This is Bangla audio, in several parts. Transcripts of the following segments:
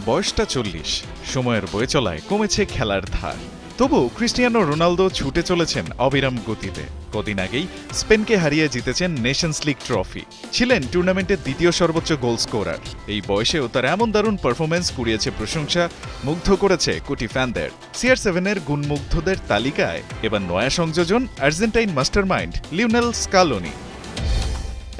বয়সটা 40, সময়ের বয়ে চলায় কমেছে খেলার ধার। তবু ক্রিস্টিয়ানো রোনালদো ছুটে চলেছেন অবিরাম গতিতে। কদিন আগেই স্পেনকে হারিয়ে জিতেছেন নেশনস লিগ ট্রফি, ছিলেন টুর্নামেন্টের দ্বিতীয় সর্বোচ্চ গোল স্কোরার। এই বয়সেও তার এমন দারুণ পারফরমেন্স কুড়িয়েছে প্রশংসা, মুগ্ধ করেছে কোটি ফ্যানদের। CR7-এর গুণমুগ্ধদের তালিকায় এবার নয়া সংযোজন আর্জেন্টাইন মাস্টারমাইন্ড লিওনেল স্কালোনি।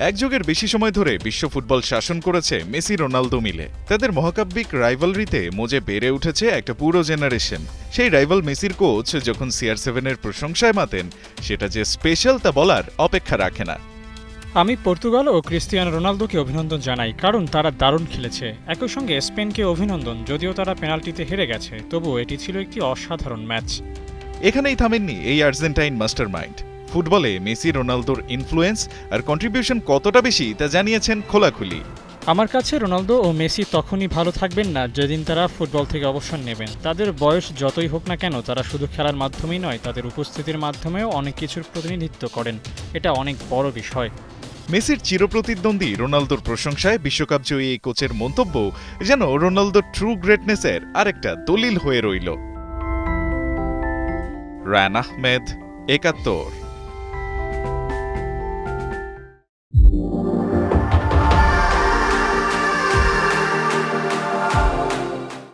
এক যুগের বেশি সময় ধরে বিশ্ব ফুটবল শাসন করেছে মেসি রোনালদো মিলে। তাদের মহাকাব্যিক রাইভালরিতে মজে বেড়ে উঠেছে একটা পুরো জেনারেশন। সেই রাইভাল মেসির কোচ যখন CR7-এর প্রশংসায় মাতেন, সেটা যে স্পেশাল তা বলার অপেক্ষা রাখে না। আমি পর্তুগাল ও ক্রিস্টিয়ানো রোনালদোকে অভিনন্দন জানাই, কারণ তারা দারুণ খেলেছে। একই সঙ্গে স্পেনকে অভিনন্দন, যদিও তারা পেনাল্টিতে হেরে গেছে, তবুও এটি ছিল একটি অসাধারণ ম্যাচ। এখানেই থামেননি এই আর্জেন্টাইন মাস্টারমাইন্ড। ফুটবলে মেসি রোনালদোর ইনফ্লুয়েন্স আর কন্ট্রিবিউশন কতটা বেশি তা জানিয়েছেন খোলাখুলি। আমার কাছে রোনালদো ও মেসি তখনই ভালো থাকবেন না যেদিন তারা ফুটবল থেকে অবসর নেবেন। তাদের বয়স যতই হোক না কেন, তারা শুধু খেলার মাধ্যমেই নয়, তাদের উপস্থিতির মাধ্যমেও অনেক কিছুর প্রতিনিধিত্ব করেন। এটা অনেক বড় বিষয়। মেসির চিরপ্রতিদ্বন্দ্বী রোনালদোর প্রশংসায় বিশ্বকাপ জয়ী এই কোচের মন্তব্য যেন রোনালদোর ট্রু গ্রেটনেসের আরেকটা দলিল হয়ে রইল। রায়হান আহমেদ, ৭১।